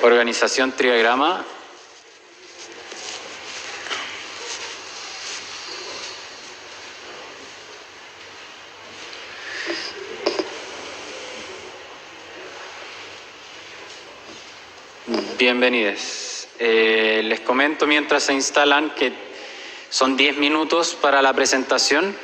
Organización Triagrama. Bienvenidos. Les comento mientras se instalan que son 10 minutos para la presentación.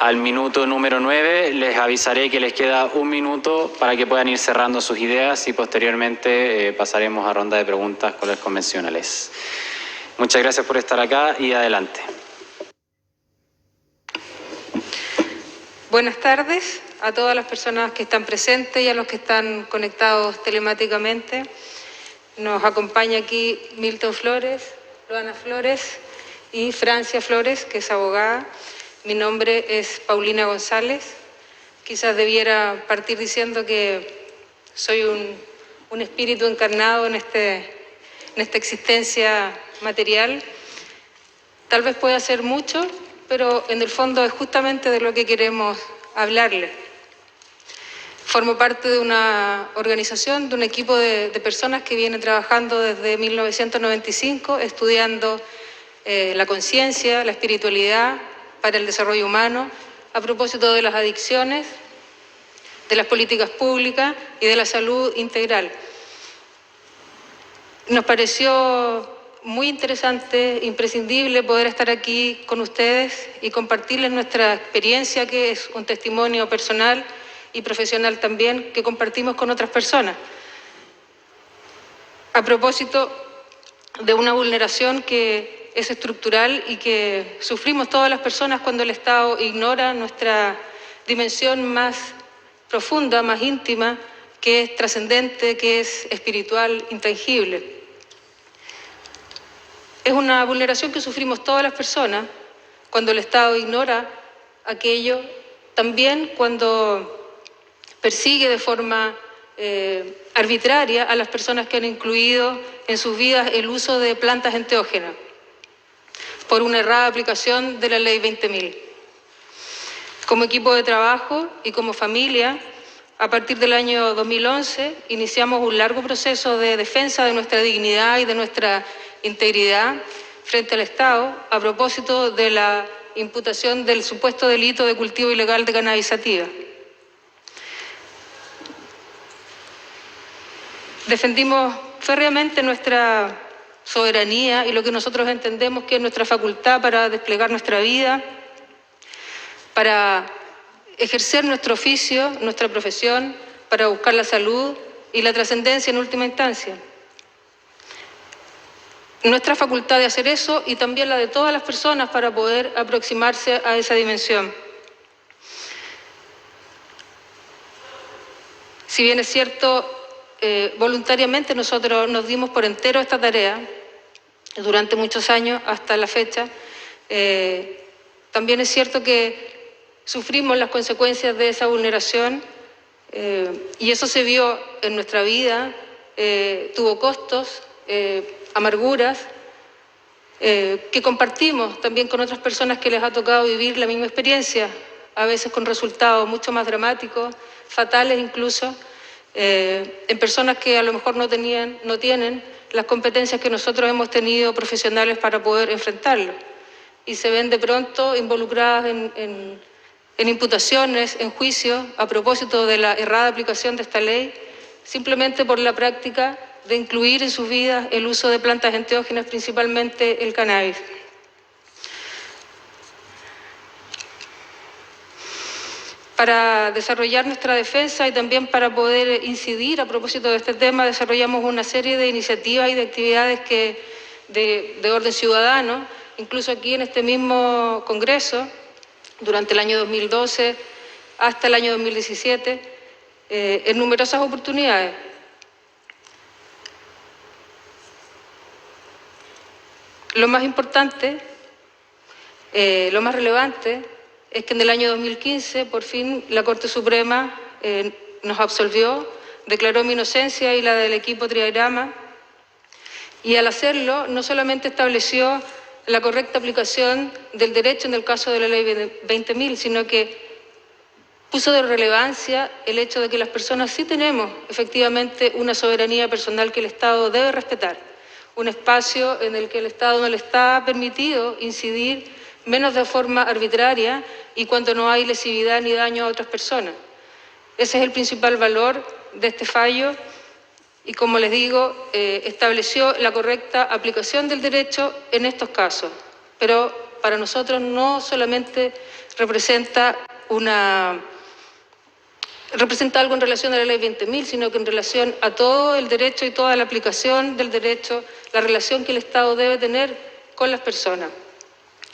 Al minuto número 9 les avisaré que les queda 1 minuto para que puedan ir cerrando sus ideas y posteriormente pasaremos a ronda de preguntas con los convencionales. Muchas gracias por estar acá y adelante. Buenas tardes a todas las personas que están presentes y a los que están conectados telemáticamente. Nos acompaña aquí Milton Flores, Luana Flores y Francia Flores, que es abogada. Mi nombre es Paulina González. Quizás debiera partir diciendo que soy un espíritu encarnado en esta existencia material. Tal vez pueda ser mucho, pero en el fondo es justamente de lo que queremos hablarles. Formo parte de una organización, de un equipo de personas que viene trabajando desde 1995, estudiando la conciencia, la espiritualidad para el desarrollo humano, a propósito de las adicciones, de las políticas públicas y de la salud integral. Nos pareció muy interesante, imprescindible poder estar aquí con ustedes y compartirles nuestra experiencia, que es un testimonio personal y profesional también, que compartimos con otras personas. A propósito de una vulneración que es estructural y que sufrimos todas las personas cuando el Estado ignora nuestra dimensión más profunda, más íntima, que es trascendente, que es espiritual, intangible. Es una vulneración que sufrimos todas las personas cuando el Estado ignora aquello, también cuando persigue de forma arbitraria a las personas que han incluido en sus vidas el uso de plantas enteógenas por una errada aplicación de la Ley 20.000. Como equipo de trabajo y como familia, a partir del año 2011, iniciamos un largo proceso de defensa de nuestra dignidad y de nuestra integridad frente al Estado a propósito de la imputación del supuesto delito de cultivo ilegal de cannabis sativa. Defendimos férreamente nuestra soberanía y lo que nosotros entendemos que es nuestra facultad para desplegar nuestra vida, para ejercer nuestro oficio, nuestra profesión, para buscar la salud y la trascendencia en última instancia. Nuestra facultad de hacer eso y también la de todas las personas para poder aproximarse a esa dimensión. Si bien es cierto, voluntariamente nosotros nos dimos por entero esta tarea durante muchos años hasta la fecha. También es cierto que sufrimos las consecuencias de esa vulneración y eso se vio en nuestra vida, tuvo costos, amarguras, que compartimos también con otras personas que les ha tocado vivir la misma experiencia, a veces con resultados mucho más dramáticos, fatales incluso, en personas que a lo mejor no tienen las competencias que nosotros hemos tenido profesionales para poder enfrentarlo y se ven de pronto involucradas en imputaciones, en juicios a propósito de la errada aplicación de esta ley, simplemente por la práctica de incluir en sus vidas el uso de plantas enteógenas, principalmente el cannabis. Para desarrollar nuestra defensa y también para poder incidir a propósito de este tema, desarrollamos una serie de iniciativas y de actividades de orden ciudadano, incluso aquí en este mismo Congreso, durante el año 2012 hasta el año 2017, en numerosas oportunidades. Lo más importante, lo más relevante, es que en el año 2015, por fin, la Corte Suprema nos absolvió, declaró mi inocencia y la del equipo Triagrama, y al hacerlo no solamente estableció la correcta aplicación del derecho en el caso de la Ley 20.000, sino que puso de relevancia el hecho de que las personas sí tenemos efectivamente una soberanía personal que el Estado debe respetar, un espacio en el que el Estado no le está permitido incidir menos de forma arbitraria y cuando no hay lesividad ni daño a otras personas. Ese es el principal valor de este fallo y, como les digo, estableció la correcta aplicación del derecho en estos casos. Pero para nosotros no solamente representa algo en relación a la ley 20.000, sino que en relación a todo el derecho y toda la aplicación del derecho, la relación que el Estado debe tener con las personas,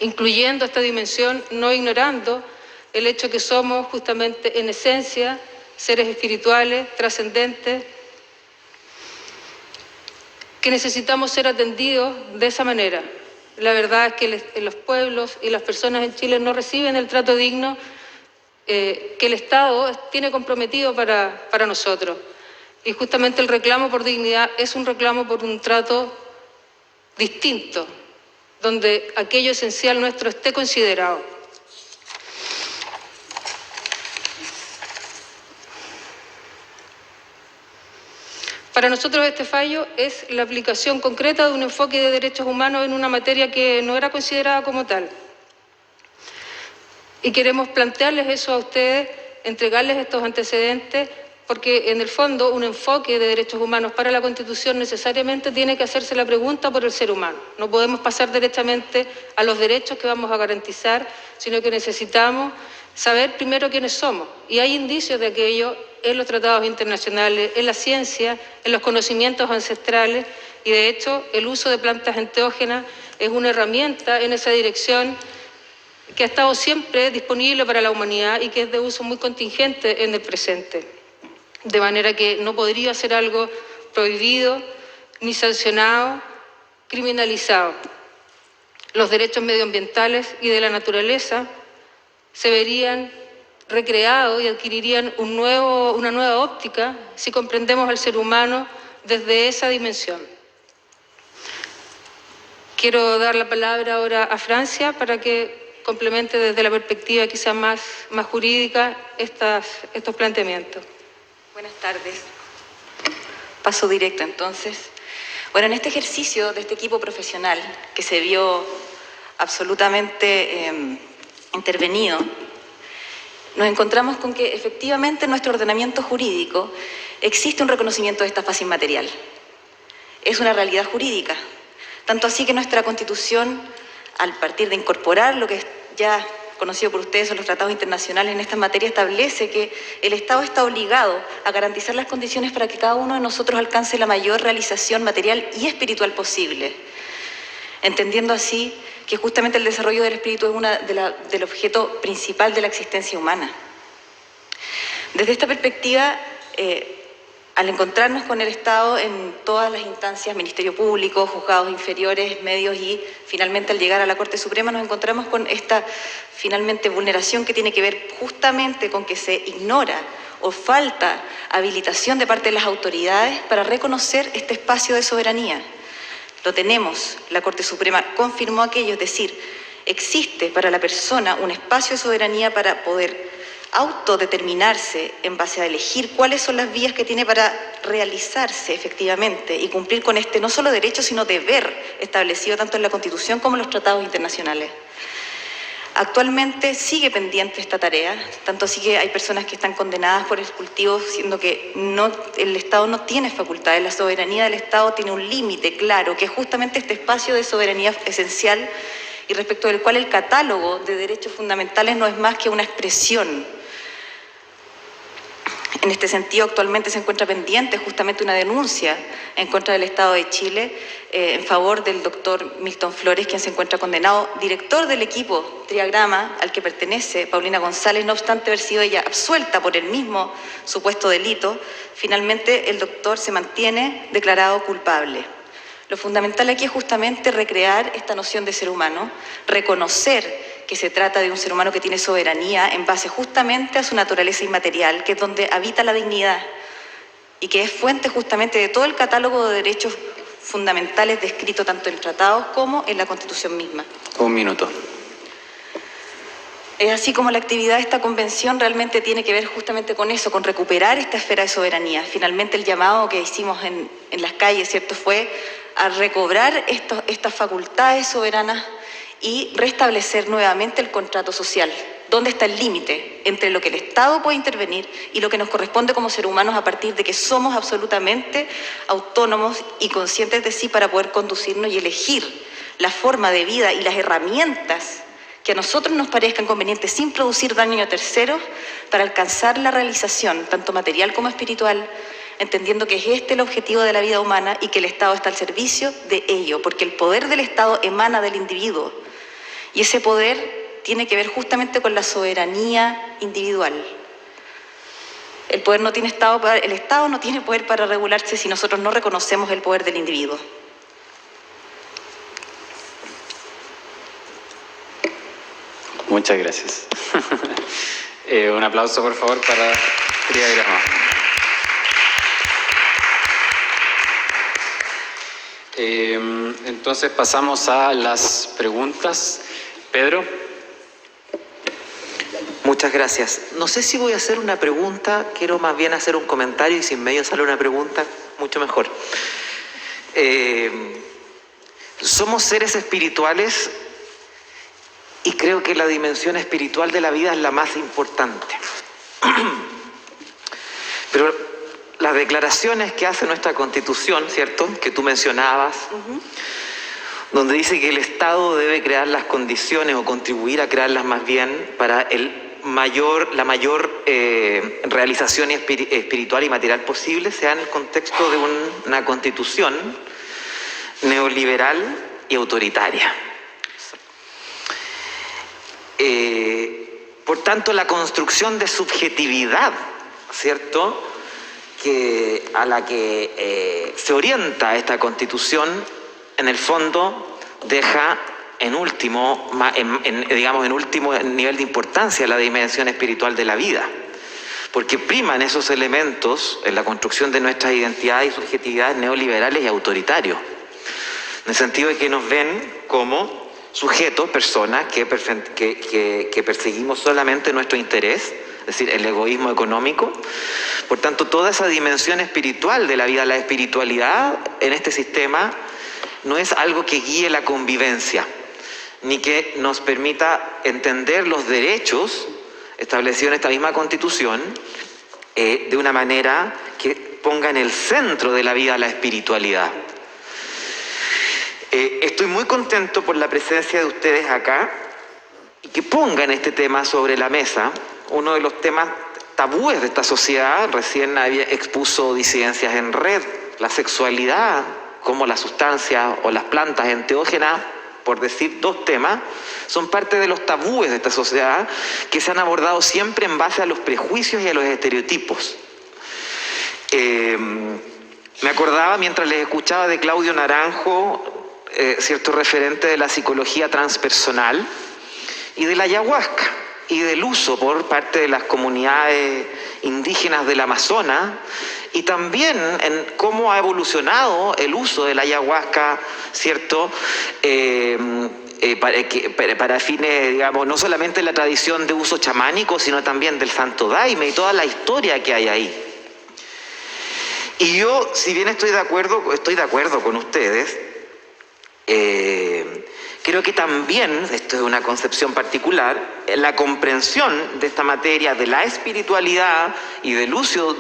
incluyendo esta dimensión, no ignorando el hecho que somos justamente en esencia seres espirituales, trascendentes, que necesitamos ser atendidos de esa manera. La verdad es que los pueblos y las personas en Chile no reciben el trato digno que el Estado tiene comprometido para nosotros. Y justamente el reclamo por dignidad es un reclamo por un trato distinto, donde aquello esencial nuestro esté considerado. Para nosotros este fallo es la aplicación concreta de un enfoque de derechos humanos en una materia que no era considerada como tal. Y queremos plantearles eso a ustedes, entregarles estos antecedentes, porque en el fondo un enfoque de derechos humanos para la Constitución necesariamente tiene que hacerse la pregunta por el ser humano. No podemos pasar directamente a los derechos que vamos a garantizar, sino que necesitamos saber primero quiénes somos. Y hay indicios de aquello en los tratados internacionales, en la ciencia, en los conocimientos ancestrales, y de hecho el uso de plantas enteógenas es una herramienta en esa dirección que ha estado siempre disponible para la humanidad y que es de uso muy contingente en el presente. De manera que no podría ser algo prohibido, ni sancionado, criminalizado. Los derechos medioambientales y de la naturaleza se verían recreados y adquirirían una nueva óptica si comprendemos al ser humano desde esa dimensión. Quiero dar la palabra ahora a Francia para que complemente desde la perspectiva quizá más jurídica estos planteamientos. Buenas tardes. Paso directo entonces. Bueno, en este ejercicio de este equipo profesional que se vio absolutamente intervenido, nos encontramos con que efectivamente en nuestro ordenamiento jurídico existe un reconocimiento de esta fase inmaterial. Es una realidad jurídica. Tanto así que nuestra Constitución, al partir de incorporar lo que es ya conocido por ustedes son los tratados internacionales en esta materia, establece que el Estado está obligado a garantizar las condiciones para que cada uno de nosotros alcance la mayor realización material y espiritual posible, entendiendo así que justamente el desarrollo del espíritu es del objeto principal de la existencia humana. Desde esta perspectiva, al encontrarnos con el Estado en todas las instancias, Ministerio Público, juzgados inferiores, medios y finalmente al llegar a la Corte Suprema nos encontramos con esta finalmente vulneración que tiene que ver justamente con que se ignora o falta habilitación de parte de las autoridades para reconocer este espacio de soberanía. Lo tenemos, la Corte Suprema confirmó aquello, es decir, existe para la persona un espacio de soberanía para poder autodeterminarse en base a elegir cuáles son las vías que tiene para realizarse efectivamente y cumplir con este no solo derecho, sino deber establecido tanto en la Constitución como en los tratados internacionales. Actualmente sigue pendiente esta tarea, tanto así que hay personas que están condenadas por el cultivo, siendo que el Estado no tiene facultades, la soberanía del Estado tiene un límite claro, que es justamente este espacio de soberanía esencial y respecto del cual el catálogo de derechos fundamentales no es más que una expresión. En este sentido, actualmente se encuentra pendiente justamente una denuncia en contra del Estado de Chile en favor del doctor Milton Flores, quien se encuentra condenado, director del equipo Triagrama, al que pertenece Paulina González, no obstante haber sido ella absuelta por el mismo supuesto delito, finalmente el doctor se mantiene declarado culpable. Lo fundamental aquí es justamente recrear esta noción de ser humano, reconocer que se trata de un ser humano que tiene soberanía en base justamente a su naturaleza inmaterial, que es donde habita la dignidad y que es fuente justamente de todo el catálogo de derechos fundamentales descrito tanto en tratados como en la Constitución misma. Un minuto. Es así como la actividad de esta convención realmente tiene que ver justamente con eso, con recuperar esta esfera de soberanía. Finalmente el llamado que hicimos en las calles, ¿cierto?, fue a recobrar estas facultades soberanas y restablecer nuevamente el contrato social. ¿Dónde está el límite entre lo que el Estado puede intervenir y lo que nos corresponde como seres humanos a partir de que somos absolutamente autónomos y conscientes de sí para poder conducirnos y elegir la forma de vida y las herramientas que a nosotros nos parezcan convenientes sin producir daño a terceros para alcanzar la realización, tanto material como espiritual, entendiendo que es este el objetivo de la vida humana y que el Estado está al servicio de ello, porque el poder del Estado emana del individuo y ese poder tiene que ver justamente con la soberanía individual. El Estado no tiene poder para regularse si nosotros no reconocemos el poder del individuo. Muchas gracias. Un aplauso, por favor, para Frida Grama. Entonces pasamos a las preguntas. Pedro. Muchas gracias. No sé si voy a hacer una pregunta, quiero más bien hacer un comentario y si en medio sale una pregunta, mucho mejor. Somos seres espirituales y creo que la dimensión espiritual de la vida es la más importante. Pero las declaraciones que hace nuestra Constitución, ¿cierto?, que tú mencionabas, donde dice que el Estado debe crear las condiciones o contribuir a crearlas más bien para la mayor realización espiritual y material posible, sea en el contexto de una Constitución neoliberal y autoritaria. Por tanto, la construcción de subjetividad, ¿cierto?, a la que se orienta esta Constitución, en el fondo deja en último nivel de importancia la dimensión espiritual de la vida, porque priman esos elementos en la construcción de nuestras identidades y subjetividades neoliberales y autoritarios, en el sentido de que nos ven como sujetos, personas que perseguimos solamente nuestro interés, es decir, el egoísmo económico. Por tanto, toda esa dimensión espiritual de la vida, la espiritualidad en este sistema, no es algo que guíe la convivencia, ni que nos permita entender los derechos establecidos en esta misma Constitución de una manera que ponga en el centro de la vida la espiritualidad. Estoy muy contento por la presencia de ustedes acá y que pongan este tema sobre la mesa, uno de los temas tabúes de esta sociedad. Recién expuso Disidencias en Red, la sexualidad, como las sustancias o las plantas enteógenas, por decir dos temas, son parte de los tabúes de esta sociedad que se han abordado siempre en base a los prejuicios y a los estereotipos. Me acordaba mientras les escuchaba de Claudio Naranjo, cierto referente de la psicología transpersonal y de la ayahuasca y del uso por parte de las comunidades indígenas del Amazonas, y también en cómo ha evolucionado el uso de la ayahuasca, ¿cierto?, para fines, digamos, no solamente la tradición de uso chamánico, sino también del Santo Daime y toda la historia que hay ahí. Y yo, si bien estoy de acuerdo con ustedes, creo que también, esto es una concepción particular, la comprensión de esta materia, de la espiritualidad y del uso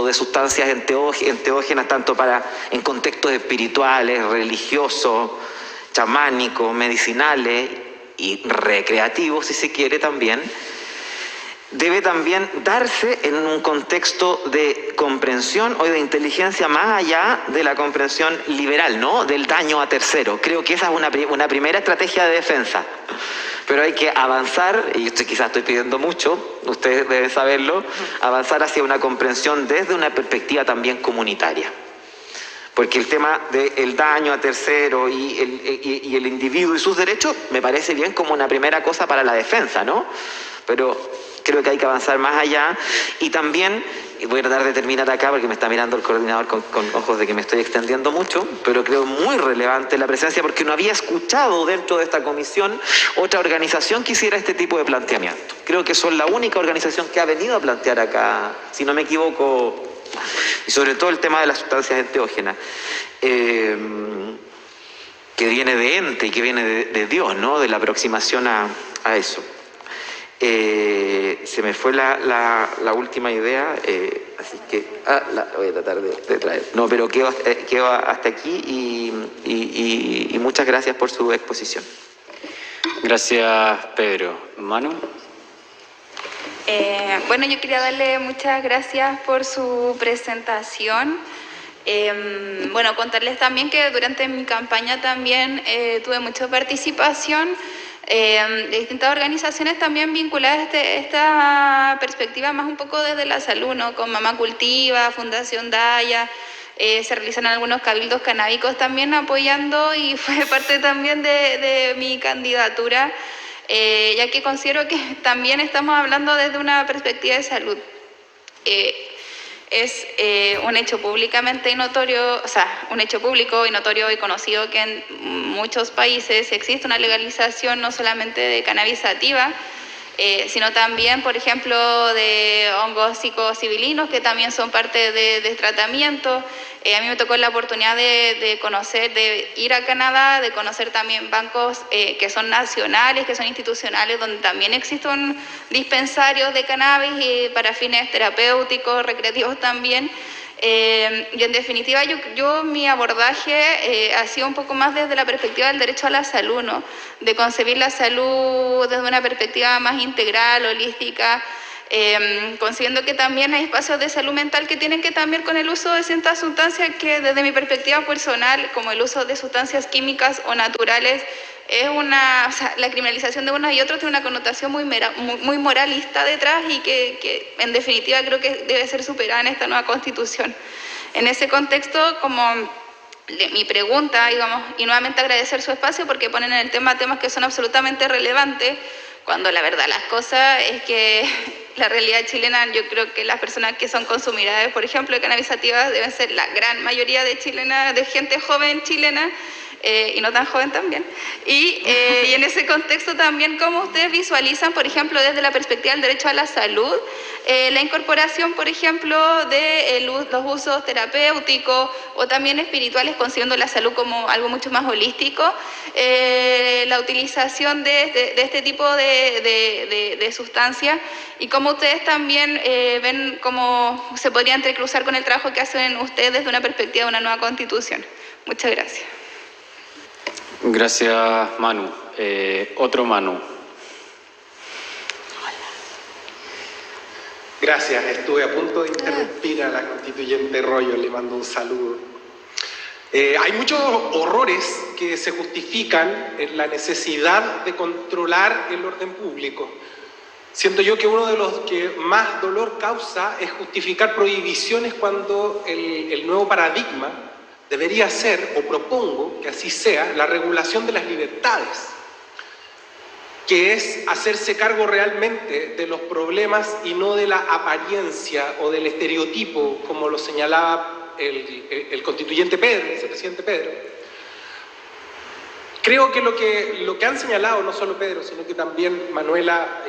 de sustancias enteógenas, tanto en contextos espirituales, religiosos, chamánicos, medicinales y recreativos, si se quiere también, debe también darse en un contexto de comprensión o de inteligencia más allá de la comprensión liberal, ¿no?, del daño a terceros. Creo que esa es una primera estrategia de defensa. Pero hay que avanzar, y esto quizás estoy pidiendo mucho, ustedes deben saberlo, avanzar hacia una comprensión desde una perspectiva también comunitaria. Porque el tema del daño a terceros y el individuo y sus derechos me parece bien como una primera cosa para la defensa, ¿no? Pero Creo que hay que avanzar más allá y también, y voy a tratar de terminar acá porque me está mirando el coordinador con ojos de que me estoy extendiendo mucho, pero creo muy relevante la presencia porque no había escuchado dentro de esta comisión otra organización que hiciera este tipo de planteamiento. Creo que son la única organización que ha venido a plantear acá, si no me equivoco, y sobre todo el tema de las sustancias enteógenas, que viene de ente y que viene de Dios, ¿no? De la aproximación a eso. Se me fue la última idea, así que la voy a tratar de traer. No, pero quedo hasta aquí y muchas gracias por su exposición. Gracias, Pedro. Manu. Bueno, yo quería darle muchas gracias por su presentación. Bueno, contarles también que durante mi campaña también tuve mucha participación de distintas organizaciones también vinculadas a esta perspectiva más un poco desde la salud, ¿no? Con Mamá Cultiva, Fundación Daya, se realizan algunos cabildos canábicos también apoyando y fue parte también de mi candidatura, ya que considero que también estamos hablando desde una perspectiva de salud. Es un hecho públicamente y notorio, o sea, un hecho público y notorio y conocido que en muchos países existe una legalización no solamente de cannabis sativa, sino también, por ejemplo, de hongos psilocibelinos que también son parte de tratamiento. A mí me tocó la oportunidad de conocer, de ir a Canadá, de conocer también bancos que son nacionales, que son institucionales, donde también existen dispensarios de cannabis para fines terapéuticos, recreativos también. Y en definitiva, yo mi abordaje ha sido un poco más desde la perspectiva del derecho a la salud, ¿no? De concebir la salud desde una perspectiva más integral, holística, considerando que también hay espacios de salud mental que tienen que también con el uso de ciertas sustancias que desde mi perspectiva personal, como el uso de sustancias químicas o naturales, es o sea, la criminalización de unos y otros tiene una connotación muy moralista detrás y que en definitiva creo que debe ser superada en esta nueva Constitución. En ese contexto, como mi pregunta, digamos, y nuevamente agradecer su espacio porque ponen en el tema temas que son absolutamente relevantes, cuando la verdad las cosas es que la realidad chilena, yo creo que las personas que son consumidoras, por ejemplo, de cannabis sativa deben ser la gran mayoría de chilenas, de gente joven chilena, y no tan joven también. Y en ese contexto también, ¿cómo ustedes visualizan, por ejemplo, desde la perspectiva del derecho a la salud, la incorporación, por ejemplo, de los usos terapéuticos o también espirituales, considerando la salud como algo mucho más holístico, la utilización de este tipo de sustancias, y cómo ustedes también ven cómo se podría entrecruzar con el trabajo que hacen ustedes desde una perspectiva de una nueva Constitución? Muchas gracias. Gracias, Manu. Otro Manu. Gracias, estuve a punto de interrumpir a la constituyente Royo, le mando un saludo. Hay muchos horrores que se justifican en la necesidad de controlar el orden público. Siento yo que uno de los que más dolor causa es justificar prohibiciones cuando el nuevo paradigma debería ser, o propongo que así sea, la regulación de las libertades, que es hacerse cargo realmente de los problemas y no de la apariencia o del estereotipo, como lo señalaba el constituyente Pedro, el vicepresidente Pedro. Creo que lo que han señalado, no solo Pedro, sino que también Manuela,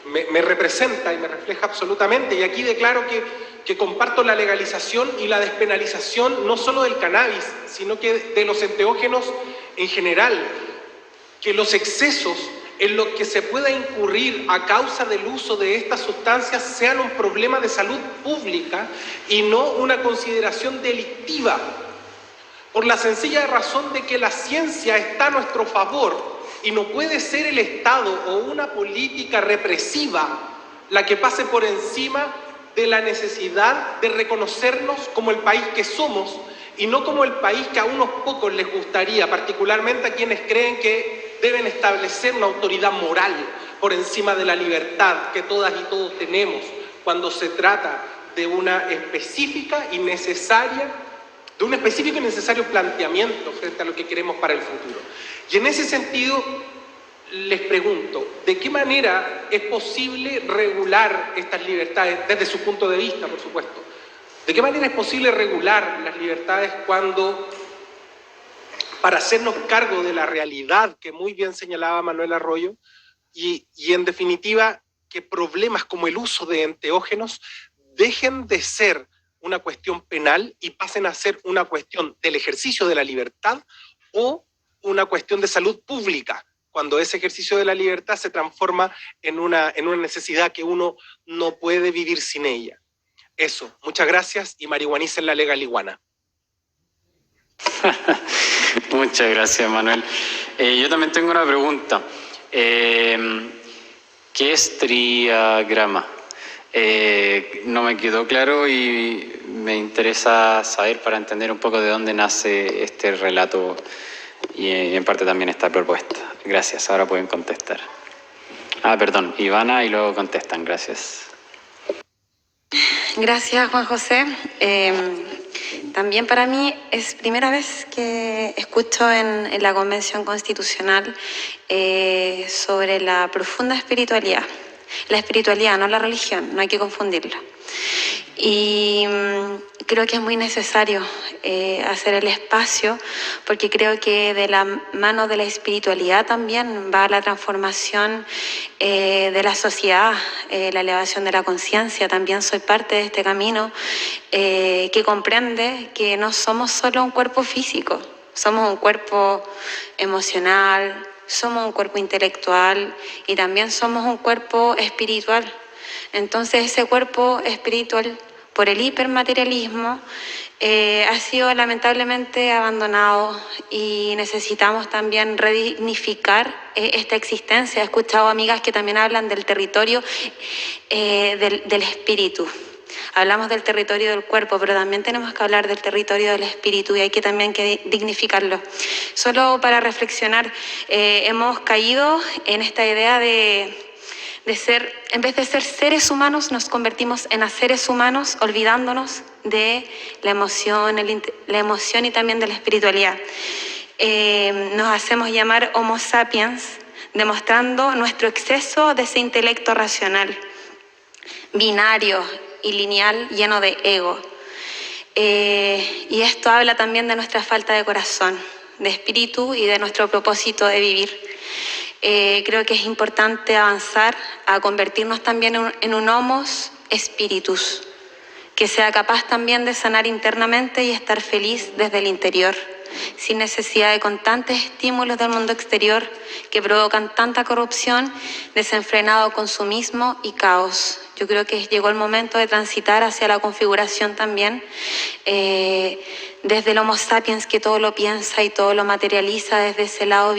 me representa y me refleja absolutamente, y aquí declaro que comparto la legalización y la despenalización no solo del cannabis, sino que de los enteógenos en general, que los excesos en los que se pueda incurrir a causa del uso de estas sustancias sean un problema de salud pública y no una consideración delictiva, por la sencilla razón de que la ciencia está a nuestro favor y no puede ser el Estado o una política represiva la que pase por encima de la necesidad de reconocernos como el país que somos y no como el país que a unos pocos les gustaría, particularmente a quienes creen que deben establecer una autoridad moral por encima de la libertad que todas y todos tenemos cuando se trata de una específica y necesaria, de un específico y necesario planteamiento frente a lo que queremos para el futuro. Y en ese sentido, les pregunto, ¿de qué manera es posible regular estas libertades, desde su punto de vista, por supuesto? ¿De qué manera es posible regular las libertades cuando, para hacernos cargo de la realidad que muy bien señalaba Manuel Arroyo, y en definitiva, que problemas como el uso de enteógenos dejen de ser una cuestión penal y pasen a ser una cuestión del ejercicio de la libertad o una cuestión de salud pública, cuando ese ejercicio de la libertad se transforma en una necesidad que uno no puede vivir sin ella? Eso, muchas gracias y marihuanicen la legal iguana. Muchas gracias, Manuel. Yo también tengo una pregunta. ¿Qué es triagrama? No me quedó claro y me interesa saber para entender un poco de dónde nace este relato y en parte también esta propuesta. Gracias, ahora pueden contestar. Perdón, Ivana y luego contestan, gracias. Gracias, Juan José. También para mí es primera vez que escucho en la Convención Constitucional sobre la profunda espiritualidad. La espiritualidad, no la religión, no hay que confundirla. Y creo que es muy necesario hacer el espacio, porque creo que de la mano de la espiritualidad también va la transformación de la sociedad, la elevación de la conciencia. También soy parte de este camino que comprende que no somos solo un cuerpo físico, somos un cuerpo emocional, somos un cuerpo intelectual y también somos un cuerpo espiritual. Entonces ese cuerpo espiritual, por el hipermaterialismo, ha sido lamentablemente abandonado y necesitamos también redignificar esta existencia. He escuchado amigas que también hablan del territorio del espíritu. Hablamos del territorio del cuerpo, pero también tenemos que hablar del territorio del espíritu y hay que también dignificarlo. Solo para reflexionar, hemos caído en esta idea de ser, en vez de ser seres humanos, nos convertimos en seres humanos, olvidándonos de la emoción y también de la espiritualidad. Nos hacemos llamar Homo sapiens, demostrando nuestro exceso de ese intelecto racional, binario y lineal, lleno de ego. Y esto habla también de nuestra falta de corazón, de espíritu y de nuestro propósito de vivir. Creo que es importante avanzar a convertirnos también en un homo spiritus, que sea capaz también de sanar internamente y estar feliz desde el interior, sin necesidad de constantes estímulos del mundo exterior que provocan tanta corrupción, desenfrenado consumismo y caos. Yo creo que llegó el momento de transitar hacia la configuración también desde el Homo sapiens, que todo lo piensa y todo lo materializa desde ese lado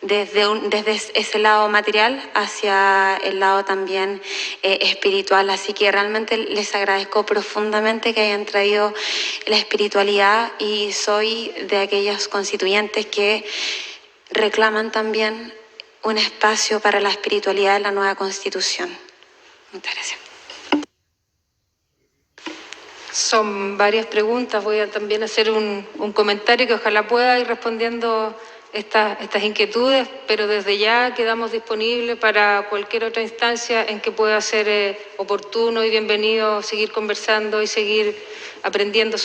desde ese lado material hacia el lado también espiritual. Así que realmente les agradezco profundamente que hayan traído la espiritualidad y soy de aquellos constituyentes que reclaman también un espacio para la espiritualidad en la nueva Constitución. Muchas gracias. Son varias preguntas, voy a también hacer un comentario que ojalá pueda ir respondiendo estas inquietudes, pero desde ya quedamos disponibles para cualquier otra instancia en que pueda ser oportuno y bienvenido seguir conversando y seguir aprendiendo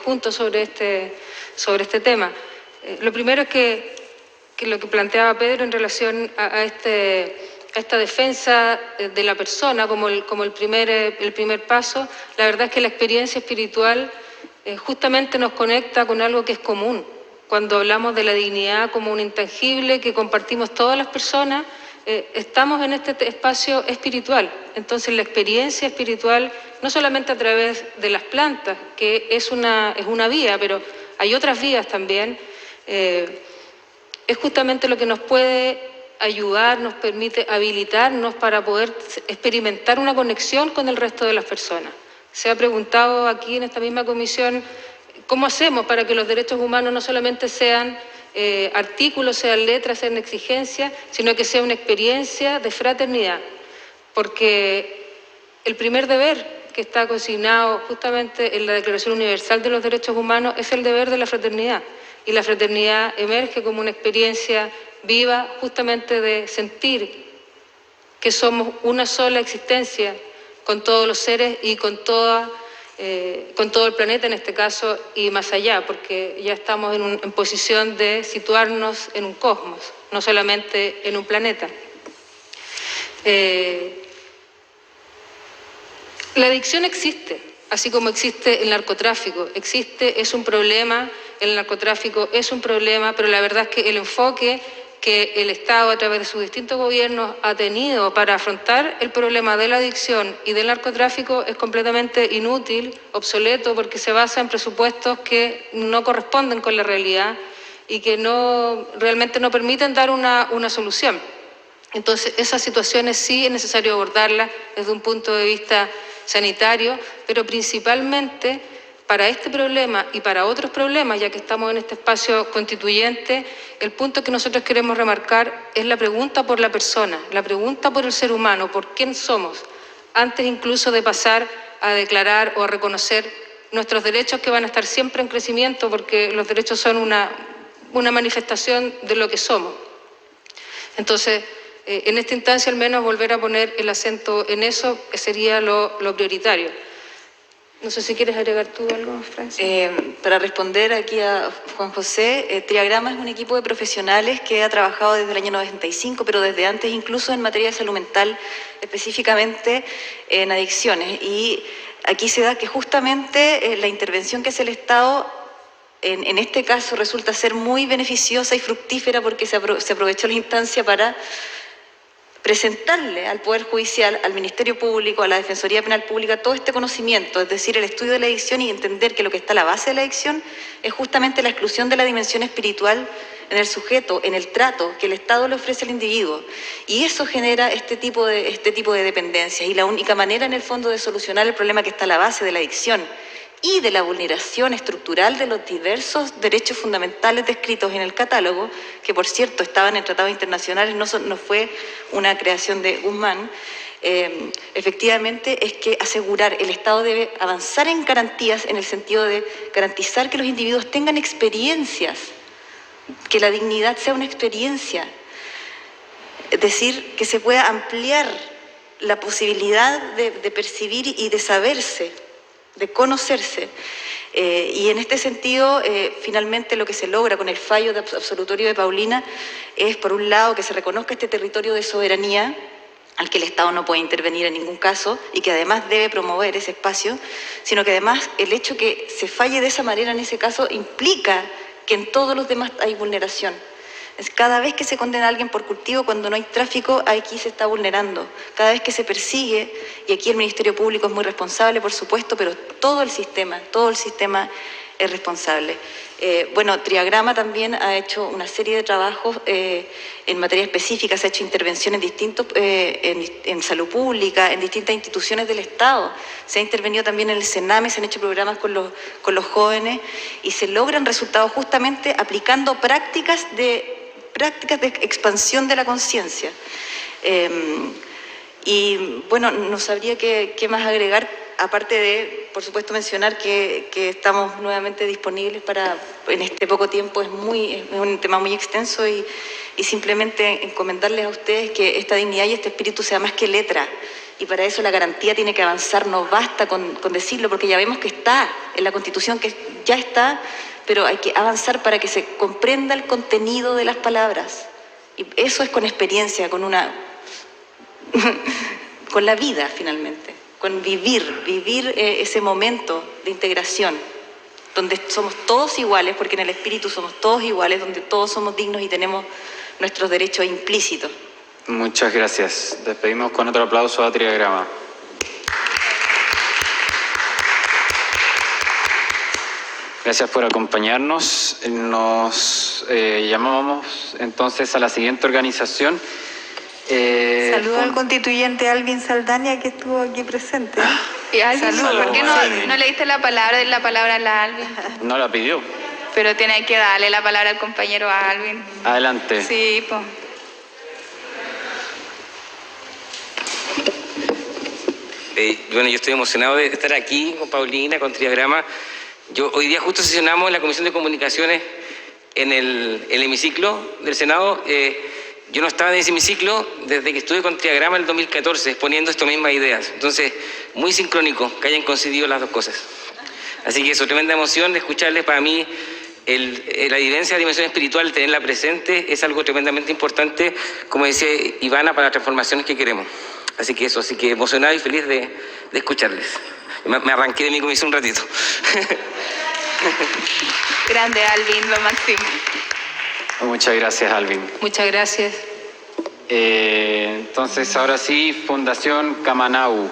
juntos sobre este tema. Lo primero es que lo que planteaba Pedro en relación a esta defensa de la persona como el primer paso, la verdad es que la experiencia espiritual justamente nos conecta con algo que es común. Cuando hablamos de la dignidad como un intangible que compartimos todas las personas, estamos en este espacio espiritual. Entonces la experiencia espiritual, no solamente a través de las plantas, que es una vía, pero hay otras vías también, es justamente lo que nos puede ayudar, nos permite habilitarnos para poder experimentar una conexión con el resto de las personas. Se ha preguntado aquí en esta misma comisión, ¿cómo hacemos para que los derechos humanos no solamente sean artículos, sean letras, sean exigencias, sino que sea una experiencia de fraternidad? Porque el primer deber que está consignado justamente en la Declaración Universal de los Derechos Humanos es el deber de la fraternidad. Y la fraternidad emerge como una experiencia viva justamente de sentir que somos una sola existencia con todos los seres y con todo el planeta en este caso y más allá, porque ya estamos en posición de situarnos en un cosmos, no solamente en un planeta. La adicción existe, así como existe el narcotráfico. Es un problema, el narcotráfico es un problema, pero la verdad es que el enfoque que el Estado a través de sus distintos gobiernos ha tenido para afrontar el problema de la adicción y del narcotráfico es completamente inútil, obsoleto, porque se basa en presupuestos que no corresponden con la realidad y que realmente no permiten dar una solución. Entonces, esas situaciones sí es necesario abordarlas desde un punto de vista sanitario, pero principalmente para este problema y para otros problemas, ya que estamos en este espacio constituyente, el punto que nosotros queremos remarcar es la pregunta por la persona, la pregunta por el ser humano, por quién somos, antes incluso de pasar a declarar o a reconocer nuestros derechos que van a estar siempre en crecimiento, porque los derechos son una manifestación de lo que somos. Entonces, en esta instancia al menos volver a poner el acento en eso sería lo prioritario. No sé si quieres agregar tú algo, Francia. Para responder aquí a Juan José, Triagrama es un equipo de profesionales que ha trabajado desde el año 95, pero desde antes incluso en materia de salud mental, específicamente en adicciones. Y aquí se da que justamente la intervención que hace el Estado en este caso resulta ser muy beneficiosa y fructífera porque se aprovechó la instancia para presentarle al Poder Judicial, al Ministerio Público, a la Defensoría Penal Pública todo este conocimiento, es decir, el estudio de la adicción y entender que lo que está a la base de la adicción es justamente la exclusión de la dimensión espiritual en el sujeto, en el trato que el Estado le ofrece al individuo. Y eso genera este tipo de dependencias. Y la única manera, en el fondo, de solucionar el problema que está a la base de la adicción y de la vulneración estructural de los diversos derechos fundamentales descritos en el catálogo, que por cierto estaban en tratados internacionales, no fue una creación de Guzmán, efectivamente es que el Estado debe avanzar en garantías en el sentido de garantizar que los individuos tengan experiencias, que la dignidad sea una experiencia, es decir, que se pueda ampliar la posibilidad de percibir y de saberse, de conocerse. Y en este sentido, finalmente lo que se logra con el fallo absolutorio de Paulina es, por un lado, que se reconozca este territorio de soberanía al que el Estado no puede intervenir en ningún caso y que además debe promover ese espacio, sino que además el hecho que se falle de esa manera en ese caso implica que en todos los demás hay vulneración. Cada vez que se condena a alguien por cultivo, cuando no hay tráfico, aquí se está vulnerando. Cada vez que se persigue, y aquí el Ministerio Público es muy responsable, por supuesto, pero todo el sistema es responsable. Triagrama también ha hecho una serie de trabajos en materia específica, se ha hecho intervención en salud pública, en distintas instituciones del Estado. Se ha intervenido también en el Sename, se han hecho programas con los jóvenes y se logran resultados justamente aplicando prácticas de expansión de la conciencia. No sabría qué más agregar, aparte de, por supuesto, mencionar que estamos nuevamente disponibles en este poco tiempo, es un tema muy extenso y simplemente encomendarles a ustedes que esta dignidad y este espíritu sea más que letra. Y para eso la garantía tiene que avanzar, no basta con decirlo, porque ya vemos que está en la Constitución, que ya está, pero hay que avanzar para que se comprenda el contenido de las palabras. Y eso es con experiencia, con la vida finalmente, con vivir ese momento de integración, donde somos todos iguales, porque en el espíritu somos todos iguales, donde todos somos dignos y tenemos nuestros derechos implícitos. Muchas gracias. Despedimos con otro aplauso a Triagrama. Gracias por acompañarnos. Nos llamamos entonces a la siguiente organización. Saludo al constituyente Alvin Saldaña, que estuvo aquí presente. Y Alvin, Saludos. ¿por qué no le diste la palabra a la Alvin? No la pidió. Pero tiene que darle la palabra al compañero Alvin. Adelante. Sí, pues. Yo estoy emocionado de estar aquí con Paulina, con Triagrama. Hoy día justo sesionamos en la Comisión de Comunicaciones en el hemiciclo del Senado. Yo no estaba en ese hemiciclo desde que estuve con Triagrama en el 2014, exponiendo estas mismas ideas. Entonces, muy sincrónico que hayan coincidido las dos cosas. Así que eso, tremenda emoción de escucharles. Para mí, la evidencia de dimensión espiritual, tenerla presente, es algo tremendamente importante, como decía Ivana, para las transformaciones que queremos. Así que eso, así que emocionado y feliz de escucharles. Me arranqué de mi comisión un ratito. Grande, Alvin, lo máximo. Muchas gracias, Alvin. Muchas gracias. Entonces, ahora sí, Fundación Kamanau.